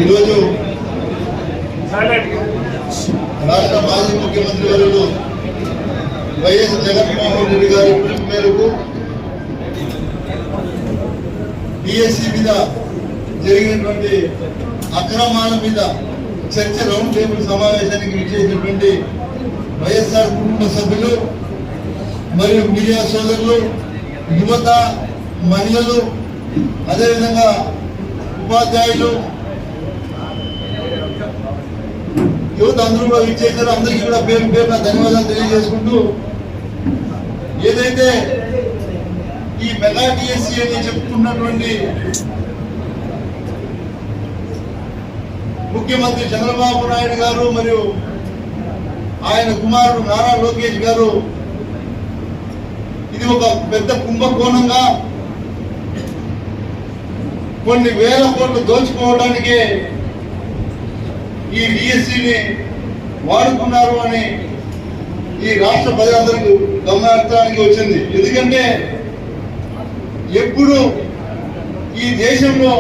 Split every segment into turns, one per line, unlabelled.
ఈరోజు రాష్ట్ర మాజీ ముఖ్యమంత్రి వర్యులు వైఎస్ జగన్మోహన్ రెడ్డి గారి పిలుపు మేరకు డిఎస్సి మీద జరిగినటువంటి అక్రమాల మీద చర్చ రౌండ్ టేబుల్ సమావేశానికి విచ్చేసినటువంటి వైఎస్ఆర్ కుటుంబ సభ్యులు మరియు మీడియా సోదరులు, యువత, మహిళలు, అదేవిధంగా ఉపాధ్యాయులు, యువత అందరూ కూడా విచ్చేసారు. అందరికీ కూడా పేరు పేరున ధన్యవాదాలు తెలియజేసుకుంటూ, ఏదైతే ఈ మెగా డిఎస్సి అని చెప్పుకున్నటువంటి ముఖ్యమంత్రి చంద్రబాబు నాయుడు గారు మరియు ఆయన కుమారుడు నారా లోకేష్ గారు ఇది ఒక పెద్ద కుంభకోణంగా కొన్ని వేల కోట్లు దోచుకోవడానికి ఈ డిఎస్సిని వాడుకున్నారు అని ఈ రాష్ట్ర ప్రజలందరికీ గమనార్థానికి వచ్చింది. ఎందుకంటే ఎప్పుడు ఈ దేశంలో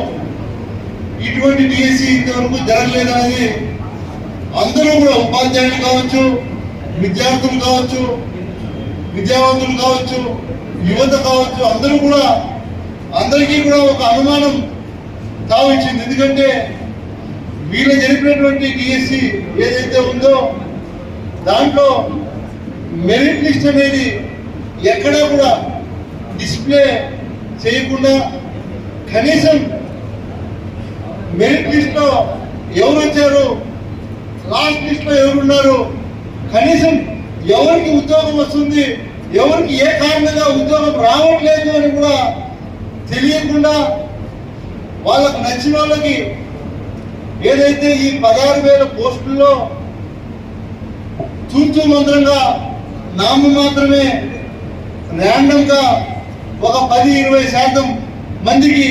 ఇటువంటి డిఎస్సి ఇంతవరకు జరగలేదనేది అందరూ కూడా, ఉపాధ్యాయులు కావచ్చు, విద్యార్థులు కావచ్చు, విద్యావంతులు కావచ్చు, యువత కావచ్చు, అందరికీ కూడా ఒక అనుమానం తావిచ్చింది. ఎందుకంటే వీళ్ళు జరిపినటువంటి డిఎస్సి ఏదైతే ఉందో దాంట్లో మెరిట్ లిస్ట్ అనేది ఎక్కడా కూడా డిస్ప్లే చేయకుండా, కనీసం మెరిట్ లిస్ట్ లో ఎవరు వచ్చారు, లాస్ట్ లిస్ట్ లో ఎవరున్నారు, కనీసం ఎవరికి ఉద్యోగం వస్తుంది, ఎవరికి ఏ కారణంగా ఉద్యోగం రావట్లేదు అని కూడా తెలియకుండా వాళ్ళకు నచ్చిన వాళ్ళకి ఏదైతే ఈ 16,000 పోస్టుల్లో తూర్చు మంత్రంగా నామమాత్రమే ర్యాండమ్ గా ఒక 10-20% మందికి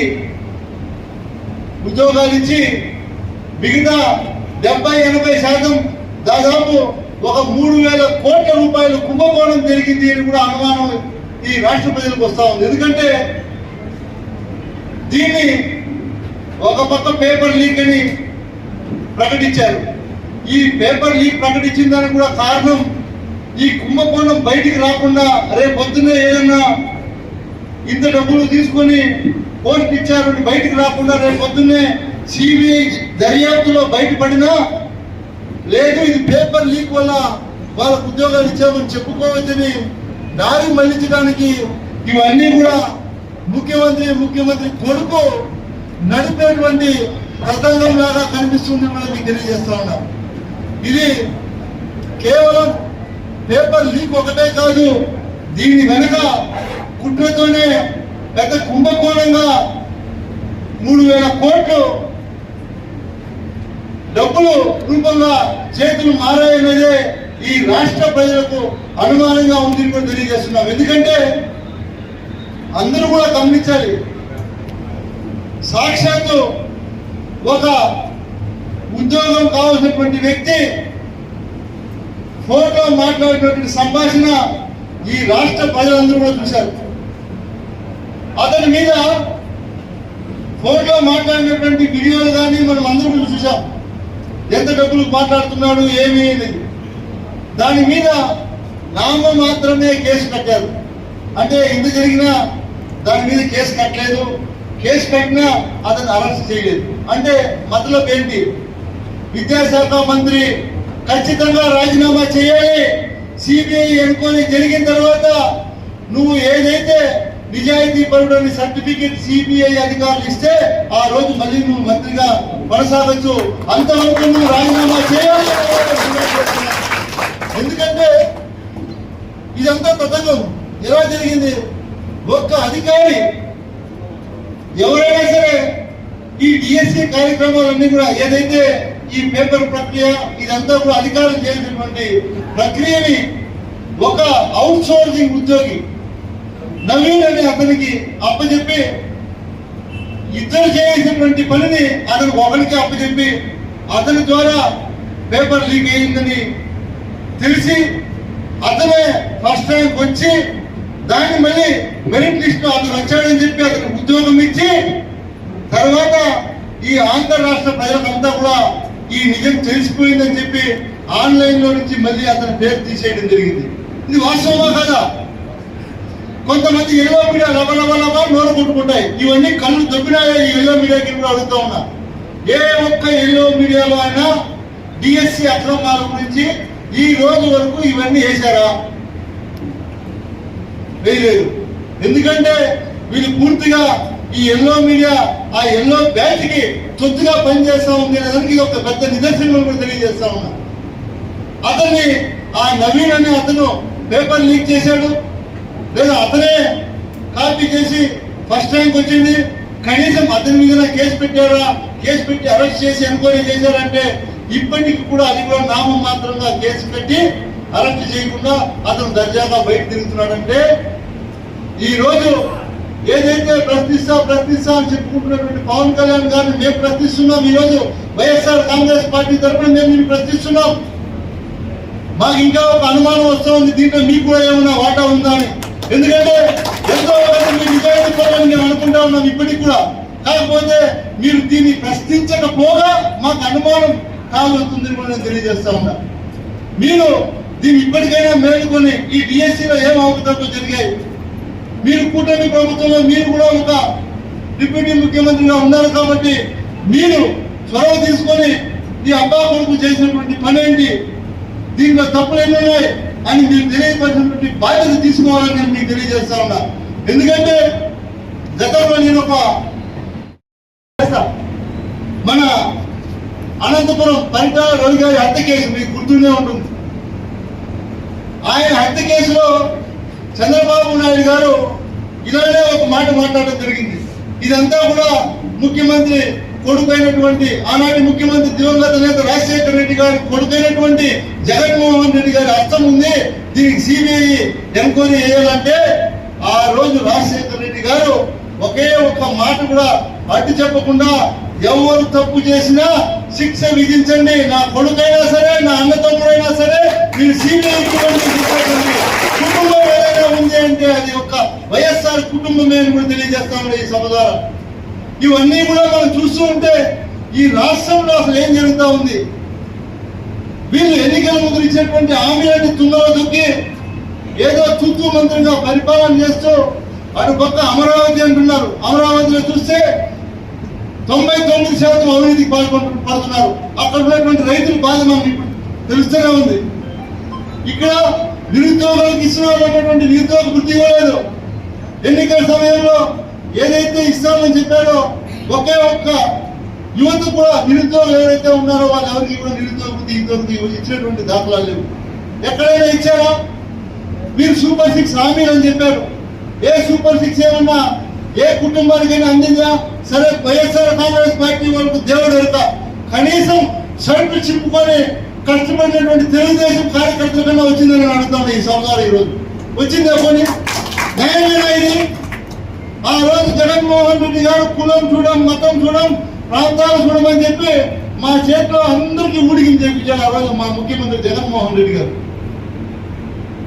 ఉద్యోగాలు ఇచ్చి మిగతా 70-80% దాదాపు ఒక 3,000 కోట్ల రూపాయలు కుంభకోణం జరిగింది అని కూడా అనుమానం ఈ రాష్ట్ర ప్రజలకు వస్తా ఉంది. ఎందుకంటే దీన్ని ఒక పక్క పేపర్ లీక్ అని ప్రకటించారు. ఈ పేపర్ లీక్ ప్రకటించిన దానికి కూడా కారణం ఈ కుంభకోణం బయటికి రాకుండా, రేపు పొద్దున్నే ఏదన్నా ఇంత డబ్బులు తీసుకొని పోస్ట్ ఇచ్చారు బయటికి రాకుండా రేపు పొద్దున్నే సిబిఐ దర్యాప్తులో బయటపడినా, లేదు ఇది పేపర్ లీక్ వల్ల వాళ్ళకు ఉద్యోగాలు ఇచ్చామని చెప్పుకోవచ్చని దారి మళ్లించడానికి ఇవన్నీ కూడా ముఖ్యమంత్రి కొడుకు నడిపేటువంటి ప్రసంగం లాగా కనిపిస్తుంది మనం మీకు తెలియజేస్తా ఉన్నాం. ఇది కేవలం పేపర్ లీక్ ఒకటే కాదు, దీని వెనుక కుట్రతోనే పెద్ద కుంభకోణంగా 3,000 కోట్లు డబ్బులు రూపంగా చేతులు మారాయనేదే ఈ రాష్ట్ర ప్రజలకు అనుమానంగా ఉంది కూడా తెలియజేస్తున్నాం. ఎందుకంటే అందరూ కూడా గమనించాలి, సాక్షాత్తు ఒక ఉద్యోగం కావాల్సినటువంటి వ్యక్తి ఫోటో మాట్లాడేటువంటి సంభాషణ ఈ రాష్ట్ర ప్రజలందరూ కూడా చూశారు. అతని మీద ఫోటో మాట్లాడినటువంటి వీడియోలు కానీ మనం అందరూ కూడా చూసాం. ఎంత డబ్బులు మాట్లాడుతున్నాడు ఏమి అనేది దాని మీద నామ మాత్రమే కేసు కట్టారు. అంటే ఇంత జరిగినా దాని మీద కేసు కట్టలేదు, కేసు కట్టినా అతను అరెస్ట్ చేయలేదు. అంటే మతలబ్ ఏంటి? విద్యాశాఖ మంత్రి ఖచ్చితంగా రాజీనామా చేయాలి. సిబిఐ ఎన్క్వైరీ జరిగిన తర్వాత నువ్వు ఏదైతే నిజాయితీ పరుడని సర్టిఫికెట్ సిబిఐ అధికారులు ఇస్తే ఆ రోజు మళ్ళీ నువ్వు మంత్రిగా కొనసాగచ్చు. అంతవరకు నువ్వు రాజీనామా చేయాలి. ఎందుకంటే ఇదంతా తతంగం. ఎలా జరిగింది? ఒక్క అధికారి ఎవరైనా సరే ఈ డిఎస్సి కార్యక్రమాలన్నీ కూడా ఏదైతే ఈ పేపర్ ప్రక్రియ ఇదంతా కూడా అధికారులు చేసినటువంటి ప్రక్రియని ఒక అవుట్ సోర్సింగ్ ఉద్యోగి నవీన్ అని అతనికి అప్పచెప్పి ఇద్దరు చేసినటువంటి పనిని అతను ఒకరికి అప్పచెప్పి అతని ద్వారా పేపర్ లీక్ అయిందని తెలిసి అతనే ఫస్ట్ ర్యాంక్ వచ్చి దాన్ని మళ్ళీ మెరిట్ లిస్ట్ లో అతను వచ్చాడని చెప్పి అతనికి ఉద్యోగం ఇచ్చి తర్వాత ఈ ఆంధ్ర రాష్ట్ర ప్రజలకంతా కూడా ఈ నిజం తెలిసిపోయిందని చెప్పి ఆన్లైన్ లో నుంచి మళ్ళీ అతని పేరు తీసేయడం జరిగింది. ఇది వాస్తవమా కదా? కొంతమంది ఎల్లో మీడియా లవలవలవా నోరు కొట్టుకుంటాయి. ఇవన్నీ కళ్ళు దొబ్బినాయా ఈ ఎల్లో మీడియాకి కూడా అడుగుతా ఉన్నా. ఏ ఒక్క ఎల్లో మీడియాలో అయినా డిఎస్సి అక్రమాల గురించి ఈ రోజు వరకు ఇవన్నీ వేశారా? వేయలేదు. ఎందుకంటే వీళ్ళు పూర్తిగా ఈ ఎల్లో మీడియా ఆ ఎల్లో బ్యాచ్ కి తొత్తుగా పనిచేస్తా ఉంది అనేదానికి ఒక పెద్ద నిదర్శనం కూడా తెలియజేస్తా ఉన్నా. అతన్ని ఆ నవీన్ అనే అతను పేపర్ లీక్ చేశాడు, లేదా అతనే కాపీ చేసి ఫస్ట్ ర్యాంక్ వచ్చింది. కనీసం అతని మీద కేసు పెట్టారా? కేసు పెట్టి అరెస్ట్ చేసి ఎంక్వైరీ చేశారంటే ఇప్పటికి కూడా అది కూడా నామం మాత్రంగా కేసు పెట్టి అరెస్ట్ చేయకుండా అతను దర్జాగా బయట తిరుగుతున్నాడంటే ఈ రోజు ఏదైతే ప్రశ్నిస్తా అని చెప్పుకుంటున్నటువంటి పవన్ కళ్యాణ్ గారిని మేము ప్రశ్నిస్తున్నాం. ఈ రోజు వైఎస్ఆర్ కాంగ్రెస్ పార్టీ తరఫున మేము ప్రశ్నిస్తున్నాం. మాకు ఇంకా ఒక అనుమానం వస్తూ ఉంది, దీంట్లో మీకు కూడా ఏమన్నా వాటా ఉందా అని. ఎందుకంటే ఎంతో మీరు నిజాయితీ పనులని మేము అనుకుంటా ఉన్నాం ఇప్పటికి కూడా. కాకపోతే మీరు దీన్ని ప్రశ్నించకపోగా మాకు అనుమానం కాలుతుందని కూడా నేను తెలియజేస్తా ఉన్నా. మీరు దీన్ని ఇప్పటికైనా మేలుకొని ఈ డిఎస్సీలో ఏం అవకతవకలు జరిగాయి, మీరు కూటమి ప్రభుత్వంలో మీరు కూడా ఒక డిప్యూటీ ముఖ్యమంత్రిగా ఉన్నారు కాబట్టి మీరు చొరవ తీసుకొని ఈ అబ్బా కొడుకు చేసినటువంటి పని ఏంటి, దీంట్లో తప్పులు ఎన్ని ఉన్నాయి అని మీరు తెలియపరిచినటువంటి బాధ్యత తీసుకోవాలని నేను మీకు తెలియజేస్తా ఉన్నా. ఎందుకంటే గతంలో నేను ఒక మన అనంతపురం పరిటాల రవి గారి హత్య కేసు మీకు గుర్తుండే ఉంటుంది. ఆయన హత్య కేసులో చంద్రబాబు నాయుడు గారు ఇలానే ఒక మాట మాట్లాడడం జరిగింది. ఇదంతా కూడా ముఖ్యమంత్రి కొడుకైనటువంటి ఆనాటి ముఖ్యమంత్రి దివంగత నేత రాజశేఖర రెడ్డి గారి కొడుకైనటువంటి జగన్మోహన్ రెడ్డి గారి హస్తం ఉంది, దీనికి సిబిఐ ఎంక్వైరీ చేయాలంటే ఆ రోజు రాజశేఖర రెడ్డి గారు ఒకే ఒక్క మాట కూడా అడ్డు చెప్పకుండా ఎవరు తప్పు చేసినా శిక్ష విధించండి, నా కొడుకైనా సరే నా అన్న తమ్ముడైనా సరే మీరు సిబిఐ కుటుంబం ఏదైనా ఉంది అంటే అది ఒక వైఎస్ఆర్ కుటుంబమే అని కూడా తెలియజేస్తాను ఈ సభ ద్వారా. ఇవన్నీ కూడా మనం చూస్తూ ఉంటే ఈ రాష్ట్రంలో అసలు ఏం జరుగుతూ ఉంది. వీళ్ళు ఎన్నికల ముందు ఇచ్చినటువంటి హామీలని తుంగలో దొక్కి ఏదో తూతూ మంత్రిగా పరిపాలన చేస్తూ అటు పక్క అమరావతి అంటున్నారు. అమరావతిలో చూస్తే 99% అవినీతికి పడుతున్నారు. అక్కడ ఉన్నటువంటి రైతుల బాధ మనకి తెలుస్తూనే ఉంది. ఇక్కడ నిరుద్యోగులకు ఇస్తున్నటువంటి నిరుద్యోగ వృత్తి ఇవ్వలేదు. ఎన్నికల సమయంలో ఏదైతే ఇస్తామని చెప్పారో ఒకే ఒక్క యువత కూడా నిరుద్యోగులు ఎవరైతే ఉన్నారో వాళ్ళు ఎవరికి కూడా నిరుద్యోగ వృత్తి ఇంతవరకు ఇచ్చినటువంటి దాఖలాలు లేవు. ఎక్కడైనా ఇచ్చారా? మీరు సూపర్ 6 హామీలు అని చెప్పారు. ఏ సూపర్ 6 ఏమన్నా ఏ కుటుంబానికైనా అందిందా? సరే, వైఎస్ఆర్ కాంగ్రెస్ పార్టీ వాళ్ళకు దేవుడు వెళ్తా కనీసం షర్ట్ చింపుకొని కష్టపడినటువంటి తెలుగుదేశం కార్యకర్తల కన్నా వచ్చిందని నేను అడుగుతాను ఈ సంవత్సరం. ఈ రోజు వచ్చిందే పోనీ న్యాయమేనా ఇది? ఆ రోజు జగన్మోహన్ రెడ్డి గారు కులం చూడం, మతం చూడం, ప్రాంతాలు చూడమని చెప్పి మా చేతిలో అందరికీ ఊడిగిని చేయించాడు ఆ రోజు మా ముఖ్యమంత్రి జగన్మోహన్ రెడ్డి గారు.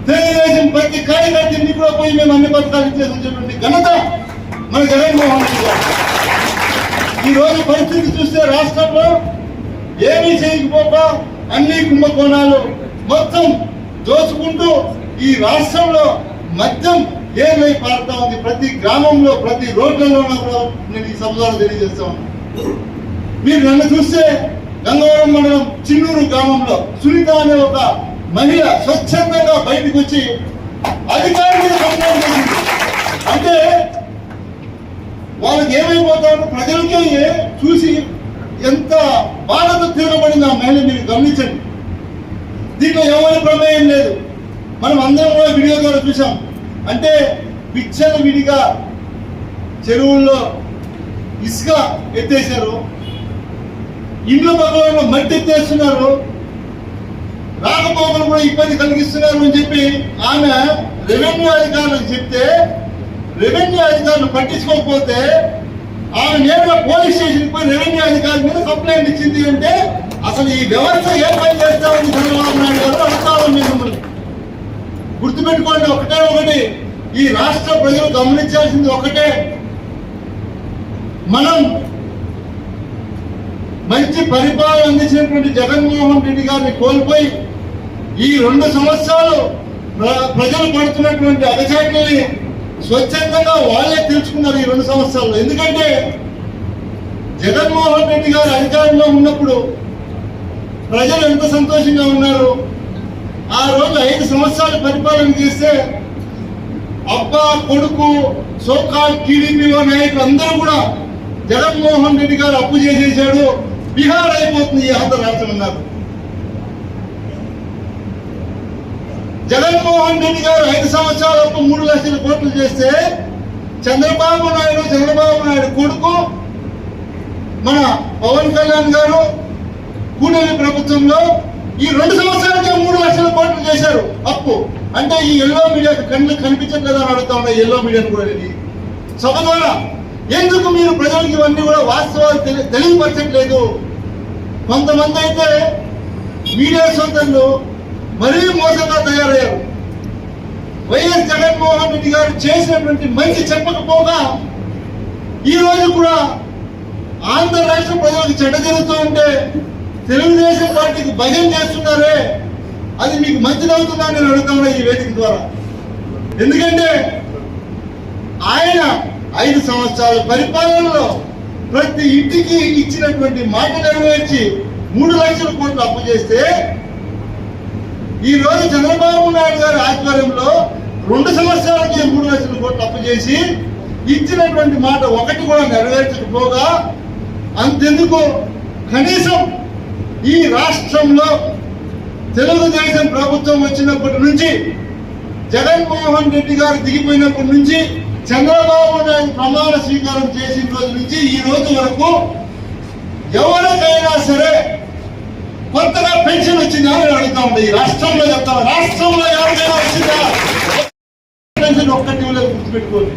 తెలుగుదేశం ప్రతి కార్యకర్త ఇంటికి కూడా పోయి మేము అన్ని పథకాలు ఇచ్చేసినటువంటి ఘనత మన జగన్మోహన్ రెడ్డి గారు. ఈ రోజు పరిస్థితి చూస్తే రాష్ట్రంలో ఏమీ చేయకపోక అన్ని కుంభకోణాలు మొత్తం దోచుకుంటూ ఈ రాష్ట్రంలో మద్యం ఏమై పారుతా ఉంది. ప్రతి గ్రామంలో ప్రతి రోడ్లలో కూడా నేను ఈ సభలో తెలియజేస్తా ఉన్నాను. మీరు నన్ను చూస్తే గంగవరం మండలం చిన్నూరు గ్రామంలో సునీత అనే ఒక మహిళ స్వచ్ఛందంగా బయటకు వచ్చి అధికారి మీద కంప్లైంట్ చేసింది. అంటే వాళ్ళకి ఏమైపోతారో ప్రజలకే చూసి ఎంత బాధతో తీవ్రపడింది ఆ మహిళ మీరు గమనించండి. దీంట్లో ఎవరి ప్రమేయం లేదు. మనం అందరం కూడా వీడియో ద్వారా చూసాం. అంటే పిచ్చల విడిగా చెరువుల్లో ఇసుక ఎత్తేసారు, ఇండ్ల పక్కన మట్టి ఎత్తేస్తున్నారు, రాకపోకలు కూడా ఇబ్బంది కలిగిస్తున్నారు అని చెప్పి ఆమె రెవెన్యూ అధికారులకు చెప్తే రెవెన్యూ అధికారులు పట్టించుకోకపోతే ఆమె నేరుగా పోలీస్ స్టేషన్ పోయి రెవెన్యూ అధికారి మీద కంప్లైంట్ ఇచ్చింది. అంటే అసలు ఈ వ్యవస్థ ఏం పని చేస్తా ఉంది చంద్రబాబు నాయుడు గారు అడుగుతామని మిమ్మల్ని గుర్తుపెట్టుకోండి. ఒకటి ఈ రాష్ట్ర ప్రజలు గమనించాల్సింది ఒకటే, మనం మంచి పరిపాలన అందించినటువంటి జగన్మోహన్ రెడ్డి గారిని కోల్పోయి ఈ 2 సంవత్సరాలు ప్రజలు పడుతున్నటువంటి అగచాట్లని స్వచ్ఛందంగా వాళ్ళే తెలుసుకున్నారు ఈ 2 సంవత్సరాలు. ఎందుకంటే జగన్మోహన్ రెడ్డి గారు అధికారంలో ఉన్నప్పుడు ప్రజలు ఎంత సంతోషంగా ఉన్నారు. ఆ రోజు 5 సంవత్సరాలు పరిపాలన చేస్తే అబ్బా కొడుకు సోకాల్ టీడీపీ నాయకులు అందరూ కూడా జగన్మోహన్ రెడ్డి గారు అప్పు చేసేసాడు, బీహార్ అయిపోతుంది ఈ ఆంధ్ర రాష్ట్రం అన్నారు. జగన్మోహన్ రెడ్డి గారు 5 సంవత్సరాలు అప్పు 3 లక్షల కోట్లు చేస్తే చంద్రబాబు నాయుడు కొడుకు మన పవన్ కళ్యాణ్ గారు కూటమి ప్రభుత్వంలో ఈ 2 సంవత్సరాలకే 3 లక్షల కోట్లు చేశారు అప్పు. అంటే ఈ ఎల్లో మీడియా కళ్ళు కనిపించట్లేదా అని అడుగుతా ఉన్నా. ఎల్లో మీడియాను కూడా సభ ద్వారా ఎందుకు మీరు ప్రజలకు ఇవన్నీ కూడా వాస్తవాలు తెలియపరచట్లేదు? కొంతమంది అయితే మీడియా సోదరులు మరీ మోసంగా తయారయ్యారు. వైఎస్ జగన్మోహన్ రెడ్డి గారు చేసినటువంటి మంచి చెప్పకపోగా ఈ రోజు కూడా ఆంధ్ర రాష్ట్ర ప్రజలకు చెడ్డ జరుగుతూ ఉంటే తెలుగుదేశం పార్టీకి భజన చేస్తున్నారే, అది మీకు మంచిదవుతుందా నేను అడుగుతా ఉన్నా ఈ వేదిక ద్వారా. ఎందుకంటే ఆయన 5 సంవత్సరాల పరిపాలనలో ప్రతి ఇంటికి ఇచ్చినటువంటి మాట నెరవేర్చి 3 లక్షల కోట్లు అప్పు చేస్తే ఈ రోజు చంద్రబాబు నాయుడు గారి ఆధ్వర్యంలో 2 సంవత్సరాలకి 3 లక్షల కోట్లు అప్పు చేసి ఇచ్చినటువంటి మాట ఒకటి కూడా నెరవేర్చకపోగా అంతెందుకు కనీసం ఈ రాష్ట్రంలో తెలుగుదేశం ప్రభుత్వం వచ్చినప్పటి నుంచి జగన్మోహన్ రెడ్డి గారు దిగిపోయినప్పటి నుంచి చంద్రబాబు నాయుడు ప్రమాణ స్వీకారం చేసిన రోజు నుంచి ఈ రోజు వరకు ఎవరికైనా సరే కొత్తగా పెన్షన్ వచ్చిందా అని అడుగుతా ఉంది. ఈ రాష్ట్రంలో చెప్తా, రాష్ట్రంలో ఎవరికైనా వచ్చిందా? పెన్షన్ ఒక్కటి గుర్తుపెట్టుకోండి.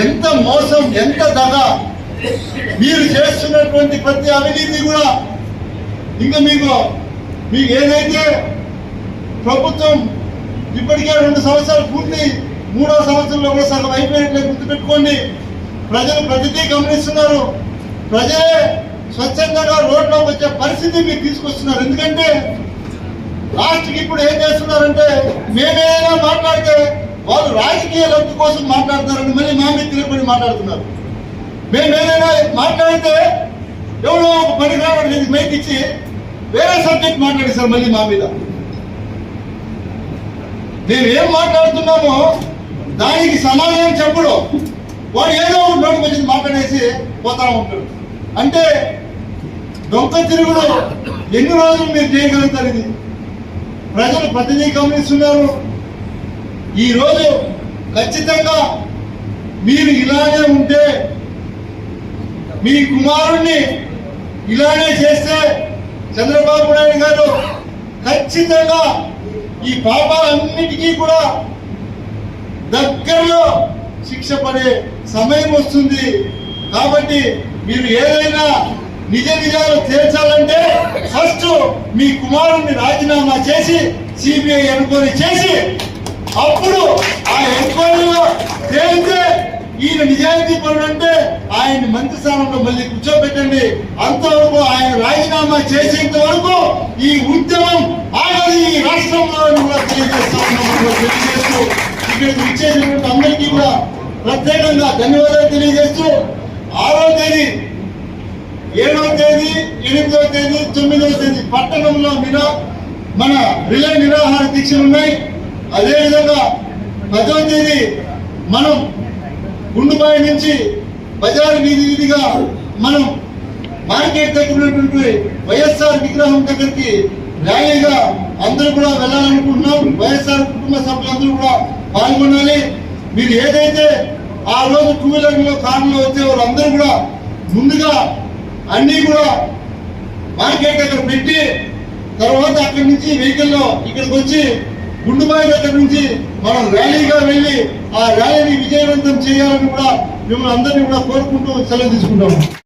ఎంత మోసం, ఎంత దగ! మీరు చేస్తున్నటువంటి ప్రతి అవినీతి కూడా ఇంకా మీకు ఏదైతే ప్రభుత్వం ఇప్పటికే 2 సంవత్సరాలు పూర్తి, 3వ సంవత్సరంలో కూడా సగం అయిపోయినట్లే గుర్తుపెట్టుకోండి. ప్రజలు ప్రతిదీ గమనిస్తున్నారు. ప్రజలే స్వచ్ఛందంగా రోడ్లోకి వచ్చే పరిస్థితి మీరు తీసుకొస్తున్నారు. ఎందుకంటే లాస్ట్కి ఇప్పుడు ఏం చేస్తున్నారంటే మేమేదైనా మాట్లాడితే వాళ్ళు రాజకీయ లబ్ధి కోసం మాట్లాడతారని మళ్ళీ మా మీద తిరగబడి మాట్లాడుతున్నారు. మేమేదైనా మాట్లాడితే ఎవరో ఒక పనికిరావడం మైక్ ఇచ్చి వేరే సబ్జెక్ట్ మాట్లాడిస్తారు మళ్ళీ మా మీద. మేమేం మాట్లాడుతున్నామో దానికి సమాధానం చెప్పడు, వాడు ఏదో నోటికి వచ్చింది మాట్లాడేసి పోతా ఉంటాడు. అంటే దొంగ తిరుగుడు ఎన్ని రోజులు మీరు చేయగలుగుతారు? ఇది ప్రజలు ప్రతిదీ గమనిస్తున్నారు. ఈరోజు ఖచ్చితంగా మీరు ఇలానే ఉంటే, మీ కుమారుణ్ణి ఇలానే చేస్తే చంద్రబాబు నాయుడు గారు ఖచ్చితంగా ఈ పాపాలన్నిటికీ కూడా దగ్గరలో శిక్ష పడే సమయం వస్తుంది. కాబట్టి మీరు ఏదైనా నిజాలు తేల్చాలంటే ఫస్ట్ మీ కుమారుణ్ణి రాజీనామా చేసి సిబిఐ ఎంక్వైరీ చేసి అప్పుడు ఆ ఎంక్వైరీలో తేలితే ఈయన నిజాయితీ పరుడంటే ఆయన మంత్రి స్థానంలో మళ్ళీ కూర్చోబెట్టండి. అంతవరకు ఆయన రాజీనామా చేసేంత వరకు ఈ ఉద్యమం ఆగదు ఈ రాష్ట్రంలో కూడా తెలియజేస్తూ ఇక్కడికి ఇచ్చేసినటువంటి అందరికీ కూడా ప్రత్యేకంగా ధన్యవాదాలు తెలియజేస్తూ 6వ తేదీ, 7వ తేదీ, 8వ తేదీ, 9వ తేదీ పట్టణంలో మన రిలే నిరాహార దీక్షలు ఉన్నాయి. అదేవిధంగా 10వ తేదీ మనం గుండుబాయి నుంచి బజార్ వీధిగా మనం మార్కెట్ దగ్గర ఉన్నటువంటి వైఎస్ఆర్ విగ్రహం దగ్గరికి ర్యాలీగా అందరూ కూడా వెళ్ళాలనుకుంటున్నాం. వైఎస్ఆర్ కుటుంబ సభ్యులందరూ కూడా పాల్గొనాలి. మీరు ఏదైతే ఆ రోజు 2 వీలర్లో కార్లో వచ్చే వాళ్ళందరూ కూడా ముందుగా అన్ని కూడా మార్కెట్ దగ్గర పెట్టి తర్వాత అక్కడి నుంచి వెహికల్లో ఇక్కడికి వచ్చి గుండుబాయి దగ్గర నుంచి మనం ర్యాలీగా వెళ్ళి ఆ ర్యాలీని విజయవంతం చేయాలని కూడా మిమ్మల్ని అందరినీ కూడా కోరుకుంటూ సెలవు తీసుకుంటాము.